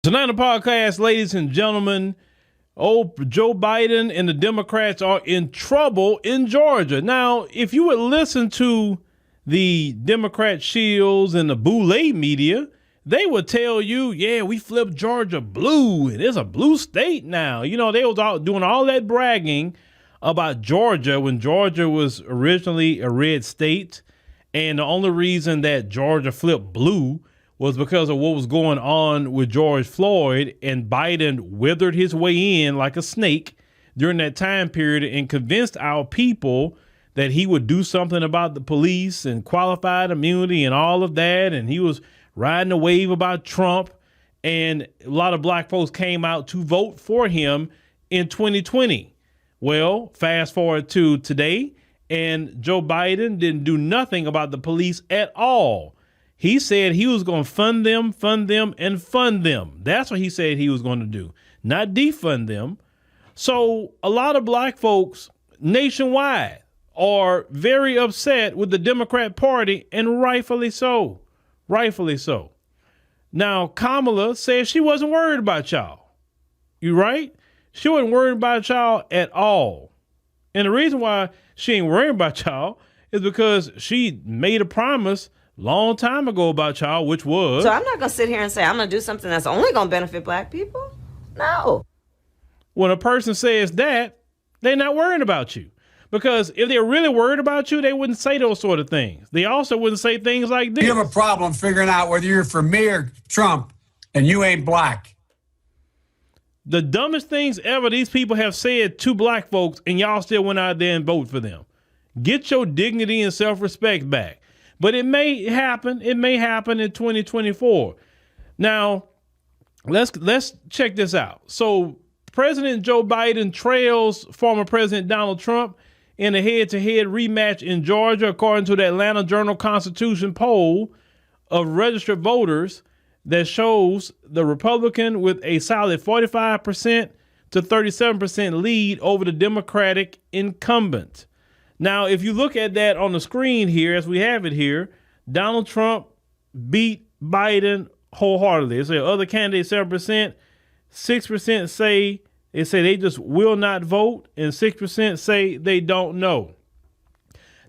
Tonight on the podcast, ladies and gentlemen, Joe Biden and the Democrats are in trouble in Georgia. Now, if you would listen to the Democrat shills and the boule media, they would tell you, yeah, we flipped Georgia blue, and it's a blue state now. You know, they was out doing all that bragging about Georgia when Georgia was originally a red state, and the only reason that Georgia flipped blue was because of what was going on with George Floyd, and Biden withered his way in like a snake during that time period and convinced our people that he would do something about the police and qualified immunity and all of that. And he was riding a wave about Trump, and a lot of black folks came out to vote for him in 2020. Well, fast forward to today, and Joe Biden didn't do nothing about the police at all. He said he was going to fund them, and fund them. That's what he said he was going to do, not defund them. So a lot of black folks nationwide are very upset with the Democrat Party, and rightfully so. Rightfully so. Now, Kamala said she wasn't worried about y'all. You right? She wasn't worried about y'all at all. And the reason why she ain't worried about y'all is because she made a promise long time ago about y'all, which was... So I'm not going to sit here and say I'm going to do something that's only going to benefit black people. No. When a person says that, they're not worried about you. Because if they're really worried about you, they wouldn't say those sort of things. They also wouldn't say things like this. You have a problem figuring out whether you're for me or Trump, and you ain't black. The dumbest things ever these people have said to black folks, and y'all still went out there and vote for them. Get your dignity and self-respect back. But it may happen. It may happen in 2024. Now, let's check this out. So President Joe Biden trails former President Donald Trump in a head-to-head rematch in Georgia, according to the Atlanta Journal-Constitution poll of registered voters that shows the Republican with a solid 45% to 37% lead over the Democratic incumbent. Now, if you look at that on the screen here, as we have it here, Donald Trump beat Biden wholeheartedly. They say other candidates 7%, 6% say they just will not vote, and 6% say they don't know.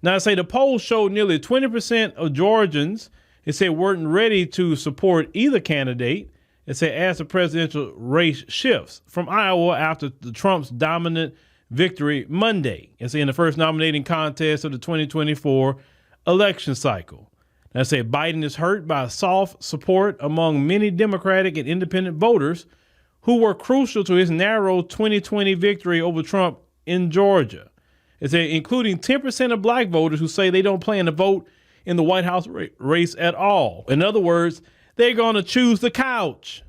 Now, I say the poll showed nearly 20% of Georgians, it said, weren't ready to support either candidate. It said as the presidential race shifts from Iowa after the Trump's dominant victory Monday. It's in the first nominating contest of the 2024 election cycle. Now, I say Biden is hurt by soft support among many Democratic and independent voters who were crucial to his narrow 2020 victory over Trump in Georgia. It's including 10% of black voters who say they don't plan to vote in the White House race at all. In other words, they're going to choose the couch.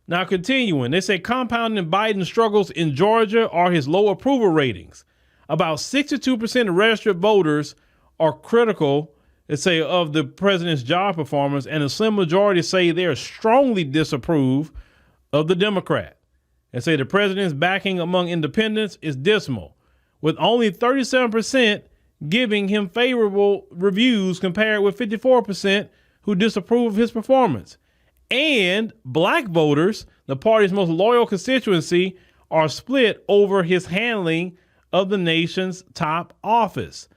Now, continuing, they say compounding Biden's struggles in Georgia are his low approval ratings. About 62% of registered voters are critical, they say, of the president's job performance, and a slim majority say they are strongly disapprove of the Democrat. They say the president's backing among independents is dismal, with only 37% giving him favorable reviews compared with 54% who disapprove of his performance. And black voters, the party's most loyal constituency, are split over his handling of the nation's top office.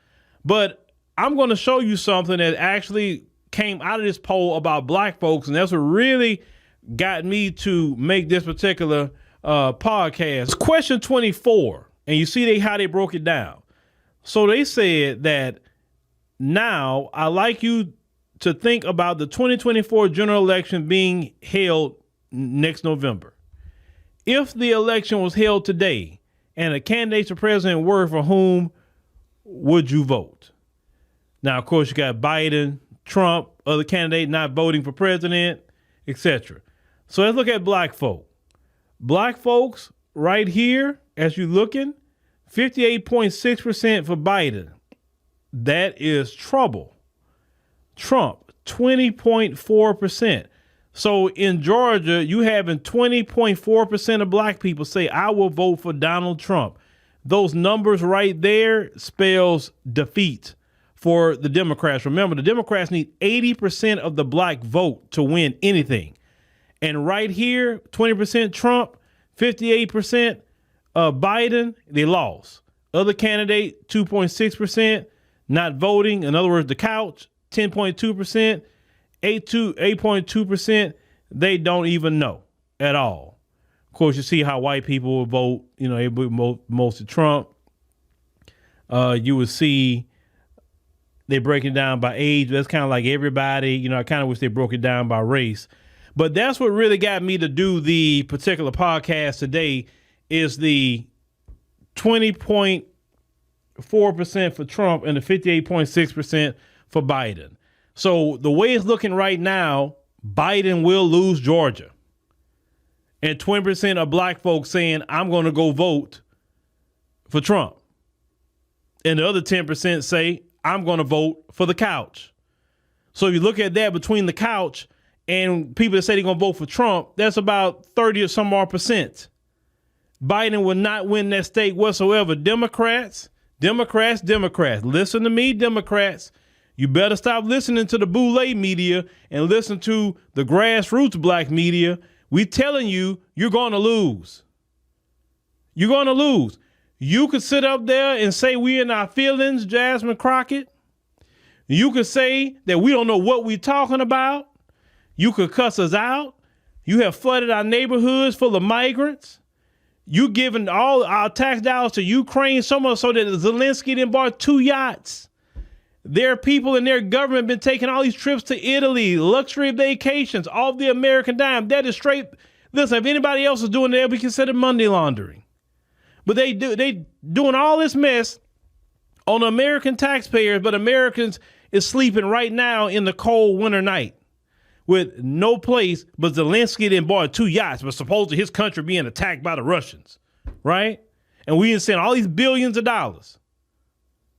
But I'm going to show you something that actually came out of this poll about black folks, and that's what really got me to make this particular podcast. It's question 24, and you see how they broke it down. So they said that now I like you to think about the 2024 general election being held next November. If the election was held today and the candidates for president were for whom would you vote? Now, of course, you got Biden, Trump, other candidate not voting for president, etc. So let's look at black folk. Black folks right here, as you're looking, 58.6% for Biden. That is trouble. Trump, 20.4%. So in Georgia, you having 20.4% of black people say, I will vote for Donald Trump. Those numbers right there spells defeat for the Democrats. Remember, the Democrats need 80% of the black vote to win anything. And right here, 20% Trump, 58% Biden, they lost. Other candidate, 2.6%, not voting. In other words, the couch, 10.2%, 8.2%, they don't even know at all. Of course, you see how white people will vote, they vote most of Trump. You would see they break it down by age. That's kind of like everybody, I kind of wish they broke it down by race. But that's what really got me to do the particular podcast today is the 20.4% for Trump and the 58.6% for Biden. So the way it's looking right now, Biden will lose Georgia. And 20% of black folks saying, I'm going to go vote for Trump. And the other 10% say, I'm going to vote for the couch. So if you look at that between the couch and people that say they're going to vote for Trump, that's about 30 or some more percent. Biden will not win that state whatsoever. Democrats. Listen to me, Democrats. You better stop listening to the boule media and listen to the grassroots black media. We telling you, you're going to lose. You're going to lose. You could sit up there and say we in our feelings, Jasmine Crockett. You could say that we don't know what we're talking about. You could cuss us out. You have flooded our neighborhoods full of migrants. You giving all our tax dollars to Ukraine so much so that Zelensky didn't buy 2 yachts. Their people in their government been taking all these trips to Italy, luxury vacations, all the American dime. That is straight. Listen, if anybody else is doing that, it'll be considered money laundering. But they doing all this mess on American taxpayers, but Americans is sleeping right now in the cold winter night with no place, but Zelensky didn't buy 2 yachts, but supposedly his country being attacked by the Russians, right? And we didn't send all these billions of dollars.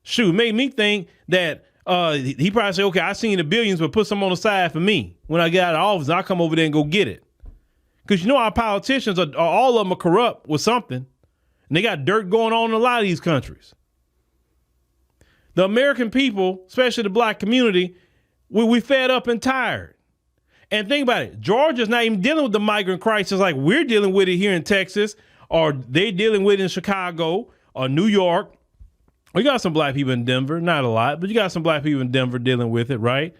Shoot, made me think that he probably said, okay, I seen the billions, but put some on the side for me. When I get out of office, I'll come over there and go get it. Because our politicians, all of them are corrupt with something. And they got dirt going on in a lot of these countries. The American people, especially the black community, we fed up and tired. And think about it. Georgia's not even dealing with the migrant crisis like we're dealing with it here in Texas, or they dealing with it in Chicago or New York. We got some black people in Denver, not a lot, but you got some black people in Denver dealing with it, right?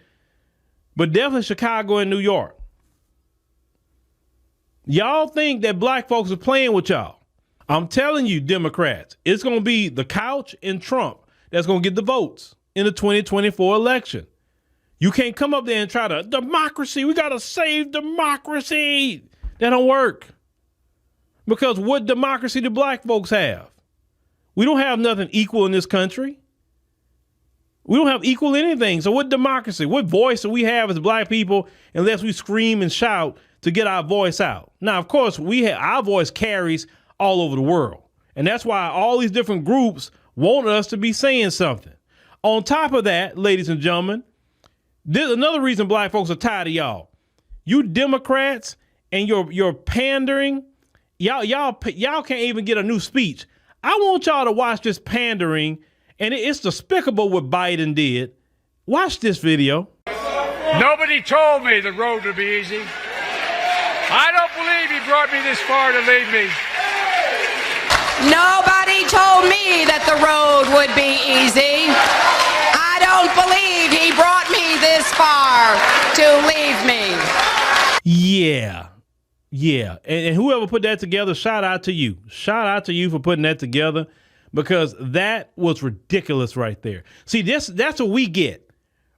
But definitely Chicago and New York. Y'all think that black folks are playing with y'all. I'm telling you, Democrats, it's going to be the couch and Trump that's going to get the votes in the 2024 election. You can't come up there and try to, democracy, we got to save democracy. That don't work. Because what democracy do black folks have? We don't have nothing equal in this country. We don't have equal anything. So what democracy, what voice do we have as black people unless we scream and shout to get our voice out? Now, of course, our voice carries all over the world. And that's why all these different groups want us to be saying something. On top of that, ladies and gentlemen, there's another reason black folks are tired of y'all. You Democrats and your pandering, y'all can't even get a new speech. I want y'all to watch this pandering, and it's despicable what Biden did. Watch this video. Nobody told me the road would be easy. I don't believe he brought me this far to leave me. Nobody told me that the road would be easy. I don't believe he brought me this far to leave me. Yeah. And whoever put that together, shout out to you. Shout out to you for putting that together, because that was ridiculous right there. See, that's what we get.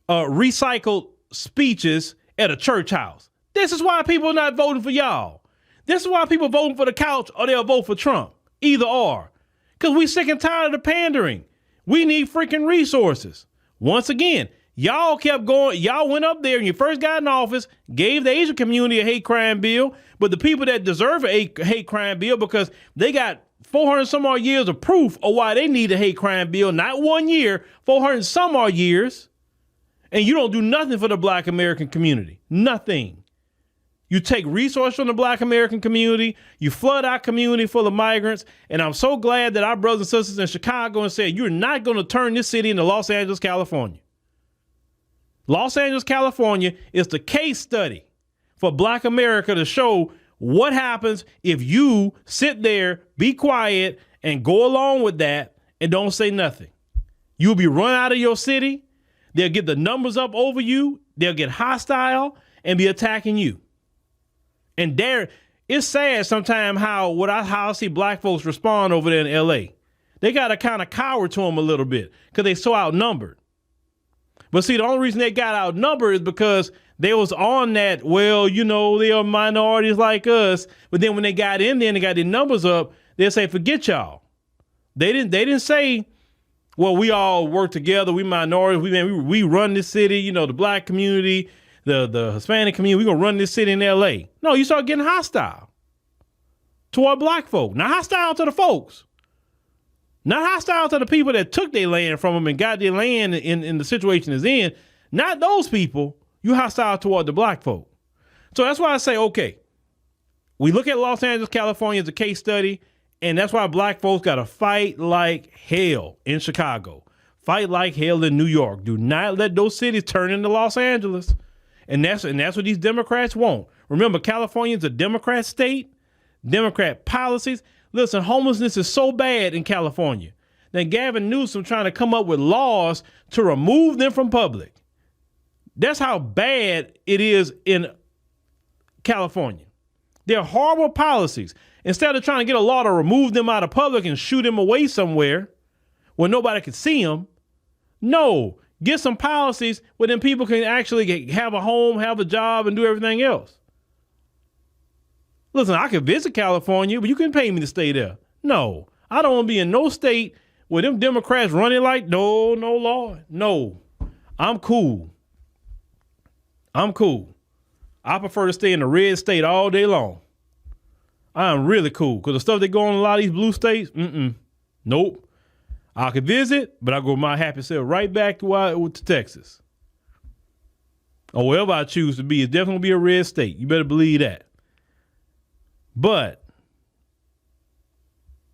Recycled speeches at a church house. This is why people are not voting for y'all. This is why people voting for the couch, or they'll vote for Trump. Either or. Because we sick and tired of the pandering. We need freaking resources. Once again, y'all kept going. Y'all went up there and you first got in office, gave the Asian community a hate crime bill. But the people that deserve a hate crime bill, because they got 400 some odd years of proof of why they need a hate crime bill, not 1 year, 400 some odd years. And you don't do nothing for the black American community. Nothing. You take resources from the black American community, you flood our community full of migrants, and I'm so glad that our brothers and sisters in Chicago and said, you're not going to turn this city into Los Angeles, California. Los Angeles, California is the case study for Black America to show what happens if you sit there, be quiet, and go along with that and don't say nothing. You'll be run out of your city. They'll get the numbers up over you. They'll get hostile and be attacking you. And it's sad sometimes how I see black folks respond over there in L.A. They got to kind of cower to them a little bit because they so outnumbered. But see, the only reason they got outnumbered is because they was on that, well, you know, they are minorities like us. But then when they got in there and they got their numbers up, they'll say, forget y'all. They didn't say, well, we all work together. We minorities. We run this city, you know, the black community, the Hispanic community. We're going to run this city in L.A. No, you start getting hostile toward black folk. Not hostile to the folks. Not hostile to the people that took their land from them and got their land in the situation it's in. Not those people. You hostile toward the black folk. So that's why I say, okay, we look at Los Angeles, California as a case study, and that's why black folks got to fight like hell in Chicago. Fight like hell in New York. Do not let those cities turn into Los Angeles. And that's what these Democrats want. Remember, California is a Democrat state, Democrat policies. Listen, homelessness is so bad in California that Gavin Newsom trying to come up with laws to remove them from public. That's how bad it is in California. They're horrible policies. Instead of trying to get a law to remove them out of public and shoot them away somewhere where nobody can see them, no, get some policies where then people can actually have a home, have a job, and do everything else. Listen, I could visit California, but you can pay me to stay there. No, I don't want to be in no state where them Democrats running like, no, Lord, no, I'm cool. I prefer to stay in the red state all day long. I'm really cool because the stuff that go on in a lot of these blue states, nope. I could visit, but I go my happy self right back to Texas. Or wherever I choose to be. It's definitely going to be a red state. You better believe that. But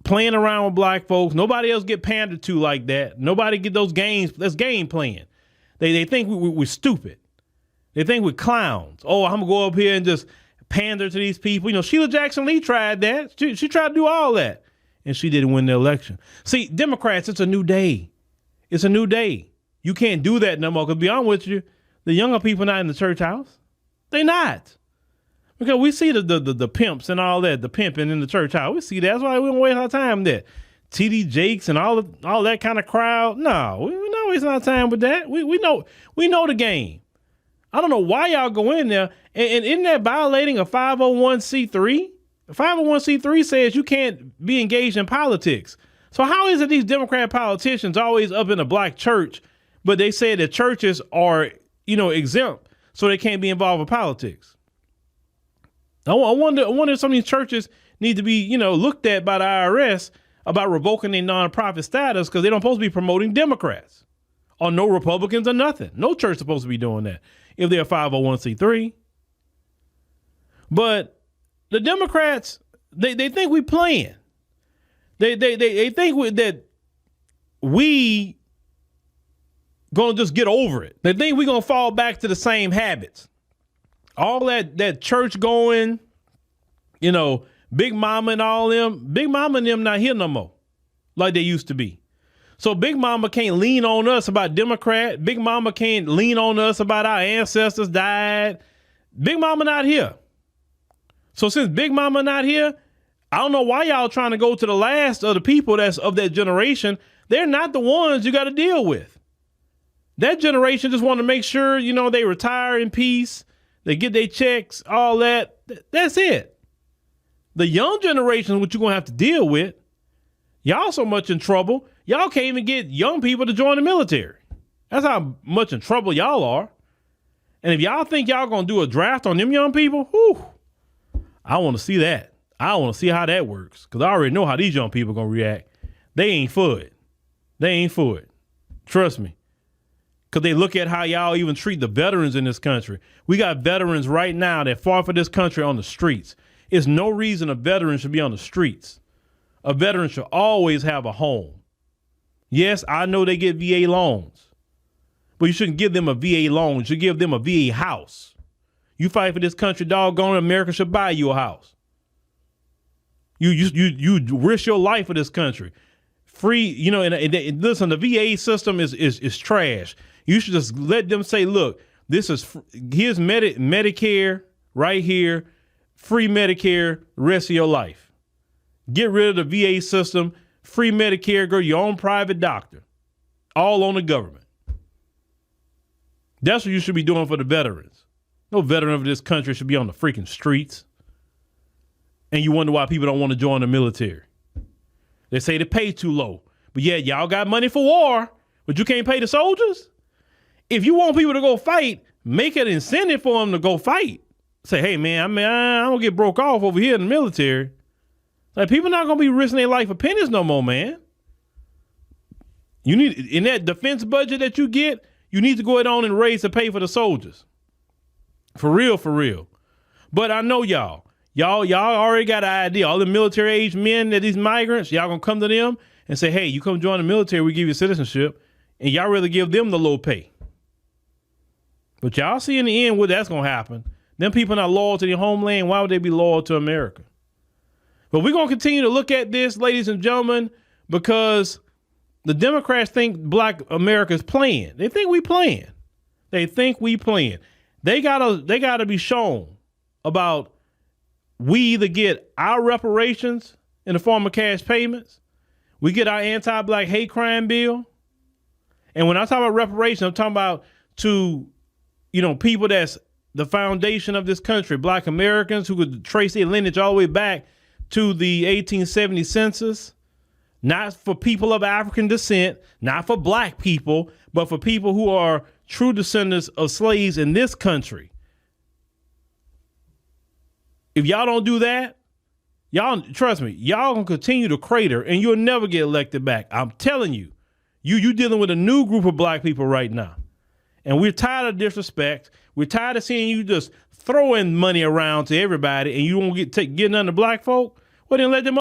playing around with black folks, nobody else get pandered to like that. Nobody get those games. That's game playing. They think we're stupid. They think we're clowns. Oh, I'm going to go up here and just pander to these people. You know, Sheila Jackson Lee tried that. She tried to do all that. And she didn't win the election. See, Democrats, it's a new day. It's a new day. You can't do that no more. Because to be honest with you, the younger people not in the church house. They not. Because we see the pimps and all that, the pimping in the church house. We see that. That's why we don't waste our time there. T.D. Jakes and all that kind of crowd. No, we not wasting our time with that. We know the game. I don't know why y'all go in there and isn't that violating a 501c3? A 501c3 says you can't be engaged in politics. So how is it these Democrat politicians always up in a black church, but they say that churches are, exempt so they can't be involved with politics? I wonder if some of these churches need to be, looked at by the IRS about revoking their nonprofit status because they don't supposed to be promoting Democrats or no Republicans or nothing. No church supposed to be doing that if they're a 501c3. But the Democrats, they think we playing. They think that we gonna just get over it. They think we gonna fall back to the same habits. All that church going, Big Mama and all them. Big Mama and them not here no more like they used to be. So Big Mama can't lean on us about Democrat. Big Mama can't lean on us about our ancestors died. Big Mama not here. So since Big Mama not here, I don't know why y'all trying to go to the last of the people that's of that generation. They're not the ones you got to deal with. That generation just want to make sure, they retire in peace. They get their checks, all that. That's it. The young generation, what you're going to have to deal with, y'all so much in trouble, y'all can't even get young people to join the military. That's how much in trouble y'all are. And if y'all think y'all going to do a draft on them young people, whew, I want to see that. I want to see how that works because I already know how these young people are going to react. They ain't for it. They ain't for it. Trust me. Because they look at how y'all even treat the veterans in this country. We got veterans right now that fought for this country on the streets. There's no reason a veteran should be on the streets. A veteran should always have a home. Yes, I know they get VA loans, but you shouldn't give them a VA loan. You should give them a VA house. You fight for this country, doggone it, America should buy you a house. You risk your life for this country. Free, you know, and listen, the VA system is trash. You should just let them say, look, here's Medicare right here, free Medicare the rest of your life. Get rid of the VA system, free Medicare, go to your own private doctor, all on the government. That's what you should be doing for the veterans. No veteran of this country should be on the freaking streets. And you wonder why people don't want to join the military. They say the pay too low. But yeah, y'all got money for war, but you can't pay the soldiers? If you want people to go fight, make an incentive for them to go fight. Say, hey, man, I don't get broke off over here in the military. Like, people not going to be risking their life for pennies no more, man. You need, in that defense budget that you get, you need to go ahead on and raise the pay for the soldiers. For real, for real. But I know y'all already got an idea. All the military age men, that these migrants, y'all gonna come to them and say, hey, you come join the military, we give you citizenship, and y'all rather give them the low pay. But y'all see in the end what that's gonna happen. Them people not loyal to their homeland. Why would they be loyal to America? But we're gonna continue to look at this, ladies and gentlemen, because the Democrats think Black America's playing. They think we playing. They gotta be shown about we either get our reparations in the form of cash payments, we get our anti-Black hate crime bill. And when I talk about reparations, I'm talking about to, you know, people that's the foundation of this country, Black Americans who could trace their lineage all the way back to the 1870 census, not for people of African descent, not for Black people, but for people who are true descendants of slaves in this country. If y'all don't do that, y'all, trust me, y'all gonna continue to crater and you'll never get elected back. I'm telling you, you dealing with a new group of Black people right now. And we're tired of disrespect. We're tired of seeing you just throwing money around to everybody and you won't get none of the Black folk. Well, then let them